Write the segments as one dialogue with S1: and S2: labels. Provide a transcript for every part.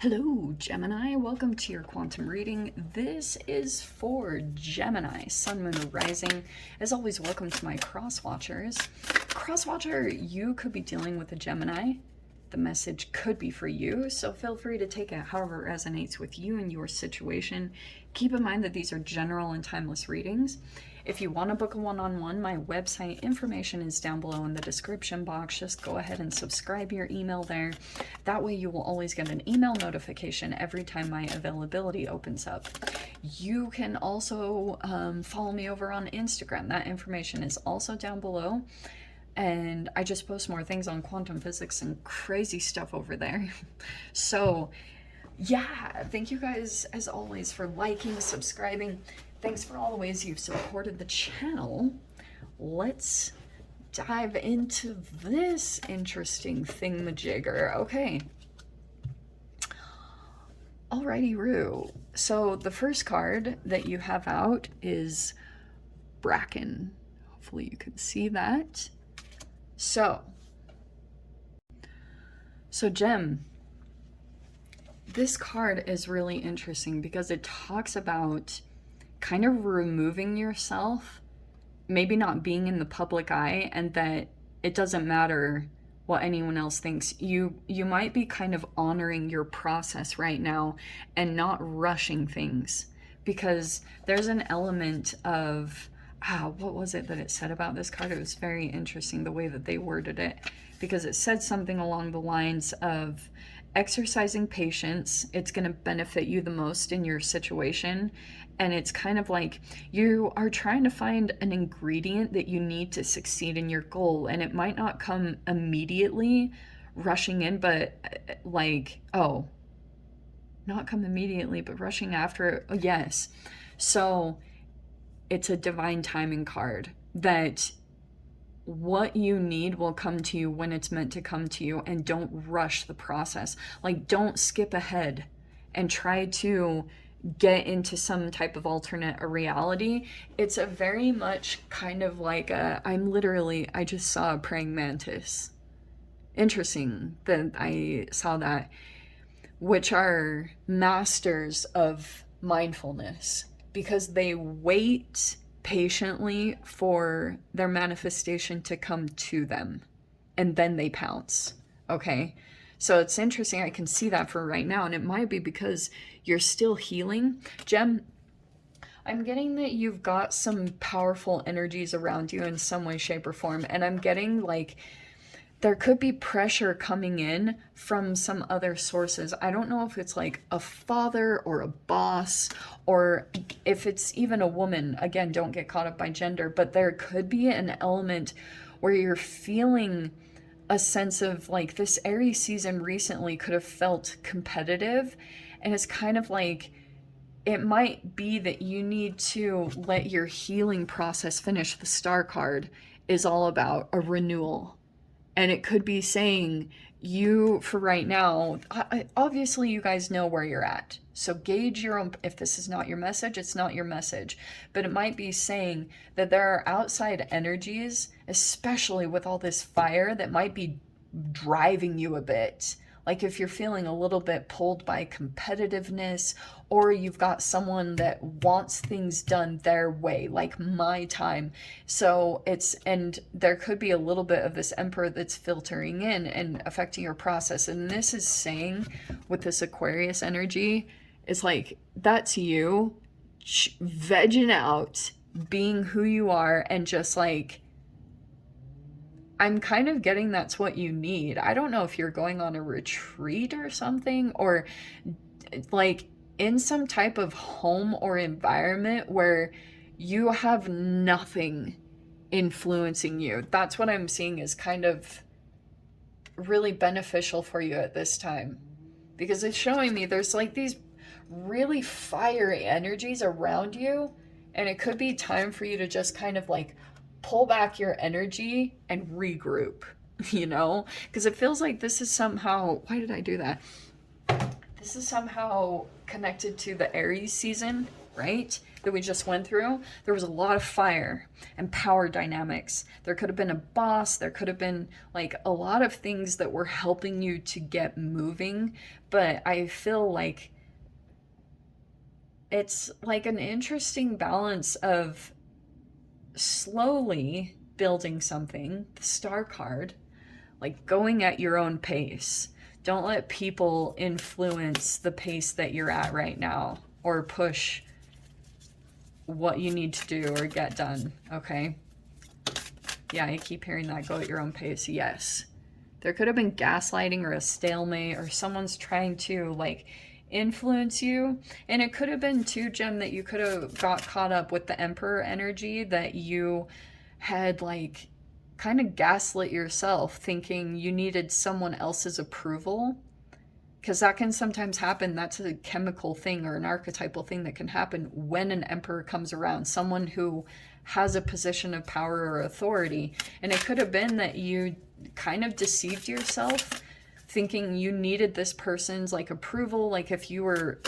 S1: Hello, Gemini. Welcome to your quantum reading. This is for Gemini, Sun, Moon, or Rising. As always, welcome to my cross watchers. Cross watcher, you could be dealing with a Gemini. The message could be for you, so feel free to take it however it resonates with you and your situation. Keep in mind that these are general and timeless readings. If you want to book a one-on-one, my website information is down below in the description box. Just go ahead and subscribe your email there. That way you will always get an email notification every time my availability opens up. You can also follow me over on Instagram. That information is also down below. And I just post more things on quantum physics and crazy stuff over there. So yeah, thank you guys as always for liking, subscribing. Thanks for all the ways you've supported the channel. Let's dive into this interesting thingamajigger. Okay. Alrighty, Roo. So the first card that you have out is Bracken. Hopefully you can see that. So Gem, this card is really interesting because it talks about kind of removing yourself, maybe not being in the public eye, and that it doesn't matter what anyone else thinks. You might be kind of honoring your process right now and not rushing things, because there's an element of what was it that it said about this card? It was very interesting the way that they worded it, because it said something along the lines of exercising patience. It's going to benefit you the most in your situation. And it's kind of like you are trying to find an ingredient that you need to succeed in your goal. And it might not come immediately rushing in, but not come immediately, but rushing after it. Oh, yes. So it's a divine timing card that what you need will come to you when it's meant to come to you, and don't rush the process. Like, don't skip ahead and try to get into some type of alternate reality. It's a very much kind of like I just saw a praying mantis. Interesting that I saw that, which are masters of mindfulness, because they wait patiently for their manifestation to come to them, and then they pounce. Okay, so it's interesting. I can see that for right now, and it might be because you're still healing. Gem, I'm getting that you've got some powerful energies around you in some way, shape, or form, and I'm getting like there could be pressure coming in from some other sources. I don't know if it's like a father or a boss, or if it's even a woman. Again, don't get caught up by gender, but there could be an element where you're feeling a sense of like this Aries season recently could have felt competitive. And it's kind of like it might be that you need to let your healing process finish. The Star card is all about a renewal. And it could be saying you, for right now, obviously you guys know where you're at. So gauge your own. If this is not your message, it's not your message. But it might be saying that there are outside energies, especially with all this fire, that might be driving you a bit. Like if you're feeling a little bit pulled by competitiveness, or you've got someone that wants things done their way, like my time. So and there could be a little bit of this Emperor that's filtering in and affecting your process. And this is saying with this Aquarius energy, it's like that's you vegging out, being who you are, and just like, I'm kind of getting that's what you need. I don't know if you're going on a retreat or something, or like in some type of home or environment where you have nothing influencing you. That's what I'm seeing is kind of really beneficial for you at this time, because it's showing me there's like these really fiery energies around you, and it could be time for you to just kind of like pull back your energy and regroup, because it feels like this is somehow, why did I do that? This is somehow connected to the Aries season right? That we just went through, there was a lot of fire and power dynamics. There could have been a boss, there could have been like a lot of things that were helping you to get moving, but I feel like it's like an interesting balance of slowly building something, the star card, like going at your own pace. Don't let people influence the pace that you're at right now or push what you need to do or get done, okay? Yeah, I keep hearing that, go at your own pace. Yes. There could have been gaslighting or a stalemate, or someone's trying to like influence you. And it could have been too, Gem, that you could have got caught up with the Emperor energy, that you had like kind of gaslit yourself thinking you needed someone else's approval, because that can sometimes happen. That's a chemical thing or an archetypal thing that can happen when an emperor comes around, someone who has a position of power or authority. And it could have been that you kind of deceived yourself thinking you needed this person's like approval. Like if you were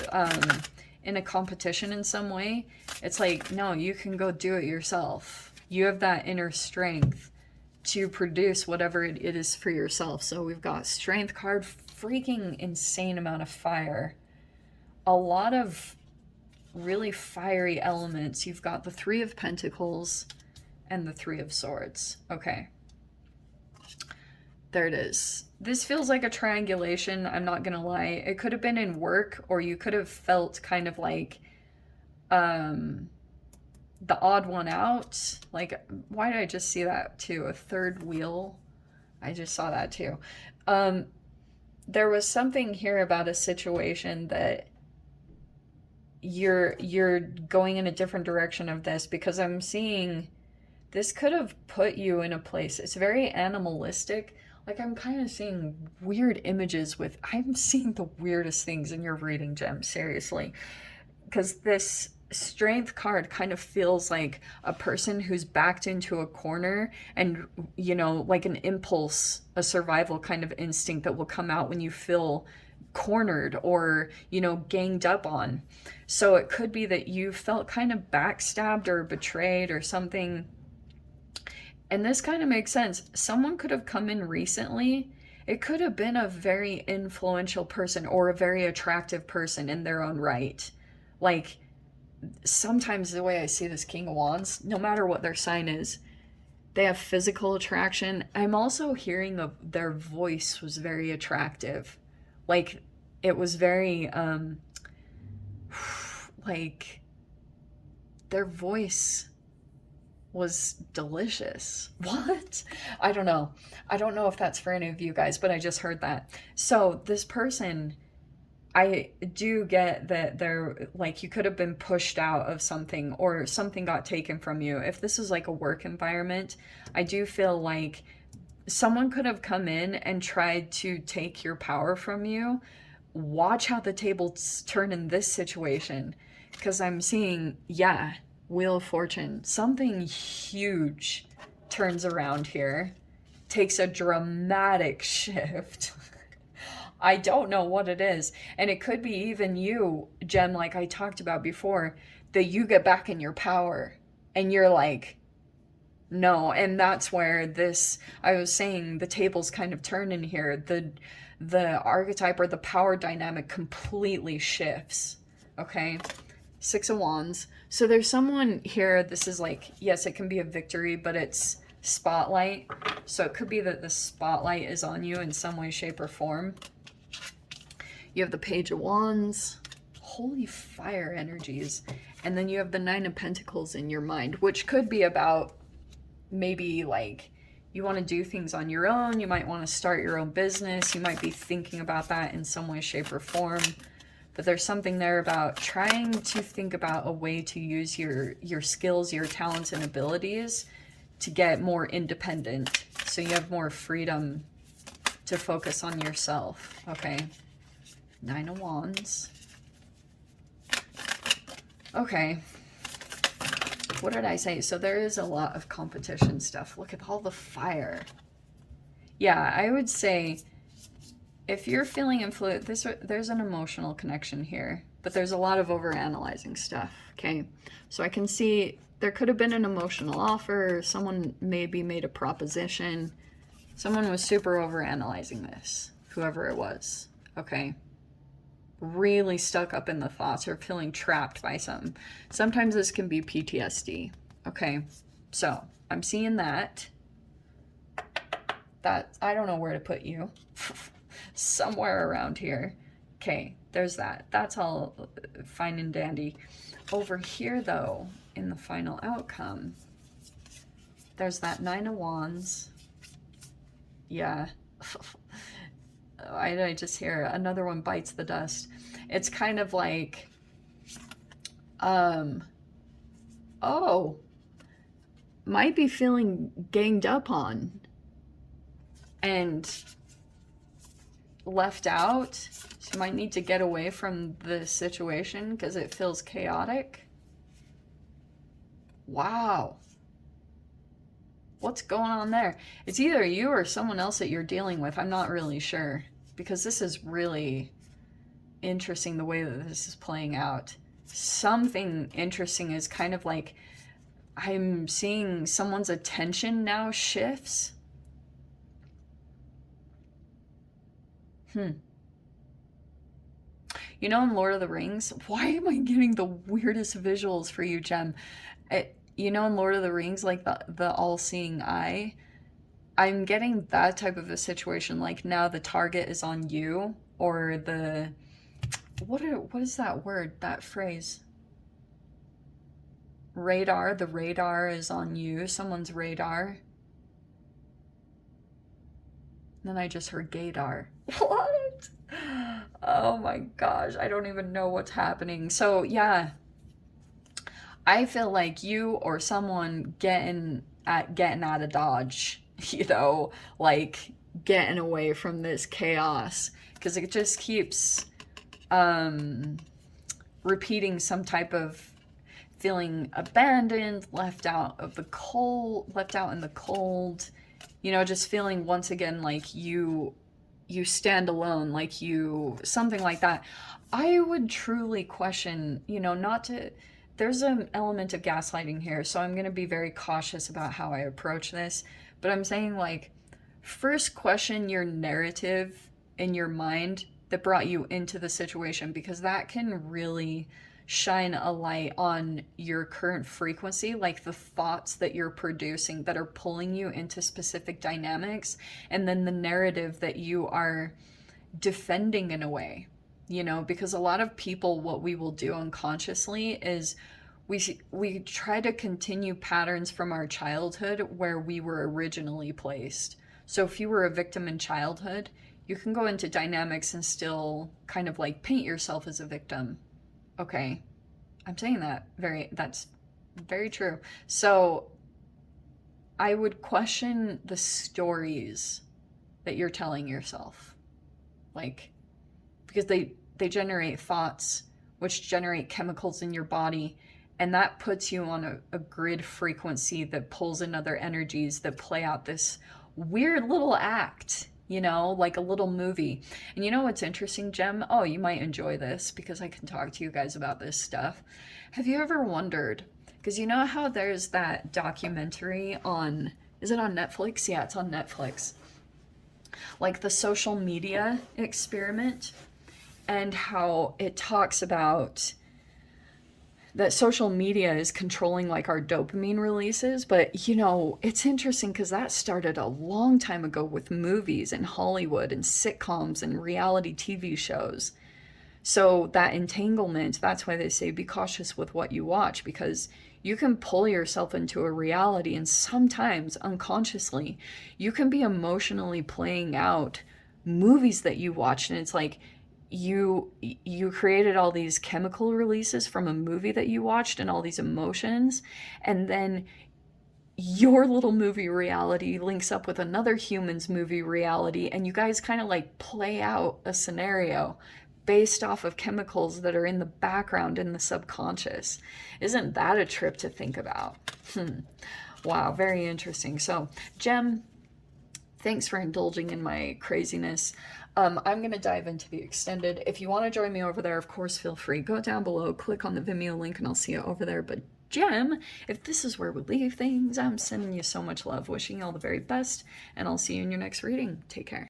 S1: in a competition in some way, it's like, no, you can go do it yourself. You have that inner strength to produce whatever it is for yourself. So we've got Strength card, freaking insane amount of fire. A lot of really fiery elements. You've got the Three of Pentacles and the Three of Swords. Okay. There it is. This feels like a triangulation, I'm not gonna lie. It could have been in work, or you could have felt kind of like the odd one out. Like, why did I just see that too? A third wheel. I just saw that too. There was something here about a situation that you're going in a different direction of this, because I'm seeing this could have put you in a place. It's very animalistic. Like, I'm kind of seeing weird images with, I'm seeing the weirdest things in your reading, Gem, seriously. Because this Strength card kind of feels like a person who's backed into a corner and, you know, like an impulse, a survival kind of instinct that will come out when you feel cornered or, you know, ganged up on. So it could be that you felt kind of backstabbed or betrayed or something. And this kind of makes sense. Someone could have come in recently. It could have been a very influential person or a very attractive person in their own right. Like, sometimes the way I see this King of Wands, no matter what their sign is, they have physical attraction. I'm also hearing of their voice was very attractive. Like, it was very, like, their voice was delicious. What? I don't know. I don't know if that's for any of you guys, but I just heard that. So this person, I do get that they're like, you could have been pushed out of something or something got taken from you. If this is like a work environment, I do feel like someone could have come in and tried to take your power from you. Watch how the tables turn in this situation, because I'm seeing, yeah, Wheel of Fortune. Something huge turns around here, takes a dramatic shift. I don't know what it is. And it could be even you, Jen, like I talked about before, that you get back in your power and you're like, no. And that's where this, I was saying, the tables kind of turn in here. The archetype or the power dynamic completely shifts. Okay. Six of Wands. So there's someone here, this is like, yes, it can be a victory, but it's spotlight. So it could be that the spotlight is on you in some way, shape, or form. You have the Page of Wands. Holy fire energies. And then you have the Nine of Pentacles in your mind, which could be about maybe like you want to do things on your own. You might want to start your own business. You might be thinking about that in some way, shape, or form. But there's something there about trying to think about a way to use your skills, your talents, and abilities to get more independent. So you have more freedom to focus on yourself. Okay. Nine of Wands. Okay. What did I say? So there is a lot of competition stuff. Look at all the fire. Yeah, I would say if you're feeling influenced, there's an emotional connection here. but there's a lot of overanalyzing stuff, okay? So I can see there could have been an emotional offer, someone maybe made a proposition, someone was super overanalyzing this, whoever it was, okay? Really stuck up in the thoughts or feeling trapped by something. Sometimes this can be PTSD, okay? So I'm seeing that I don't know where to put you. Somewhere around here. Okay, there's that. That's all fine and dandy. Over here, though, in the final outcome, there's that Nine of Wands. Yeah. I just hear another one bites the dust. It's kind of like, oh, might be feeling ganged up on and left out. So you might need to get away from the situation because it feels chaotic. Wow. What's going on there? It's either you or someone else that you're dealing with. I'm not really sure, because this is really interesting the way that this is playing out. Something interesting is kind of like I'm seeing someone's attention now shifts. You know, in Lord of the Rings, why am I getting the weirdest visuals for you, Gem? You know, in Lord of the Rings, like the all-seeing eye, I'm getting that type of a situation. Like now the target is on you, or the what is that word? That phrase? Radar. The radar is on you. Someone's radar. Then I just heard gaydar. What? Oh my gosh, I don't even know what's happening. So yeah, I feel like you or someone getting out of Dodge, you know, like getting away from this chaos, because it just keeps repeating some type of feeling abandoned, left out in the cold, you know, just feeling once again like you stand alone, like you, something like that. I would truly question, you know, there's an element of gaslighting here, so I'm going to be very cautious about how I approach this, but I'm saying, like, first question your narrative in your mind that brought you into the situation, because that can really shine a light on your current frequency, like the thoughts that you're producing that are pulling you into specific dynamics, and then the narrative that you are defending in a way, you know, because a lot of people, what we will do unconsciously is we try to continue patterns from our childhood where we were originally placed. So if you were a victim in childhood, you can go into dynamics and still kind of like paint yourself as a victim. Okay, I'm saying that's very true. So I would question the stories that you're telling yourself, like, because they generate thoughts, which generate chemicals in your body, and that puts you on a grid frequency that pulls in other energies that play out this weird little act, you know, like a little movie. And you know what's interesting, Gem? Oh, you might enjoy this because I can talk to you guys about this stuff. Have you ever wondered, because you know how there's that documentary on, is it on Netflix? Yeah, it's on Netflix. Like the social media experiment, and how it talks about that social media is controlling like our dopamine releases. But you know, it's interesting because that started a long time ago with movies and Hollywood and sitcoms and reality TV shows. So that entanglement, that's why they say be cautious with what you watch, because you can pull yourself into a reality, and sometimes unconsciously you can be emotionally playing out movies that you watched, and it's like you created all these chemical releases from a movie that you watched and all these emotions, and then your little movie reality links up with another human's movie reality, and you guys kind of like play out a scenario based off of chemicals that are in the background in the subconscious. Isn't that a trip to think about? Wow, very interesting. So, Gem, Thanks for indulging in my craziness. I'm going to dive into the extended. If you want to join me over there, of course, feel free. Go down below, click on the Vimeo link, and I'll see you over there. But Gem, if this is where we leave things, I'm sending you so much love, wishing you all the very best, and I'll see you in your next reading. Take care.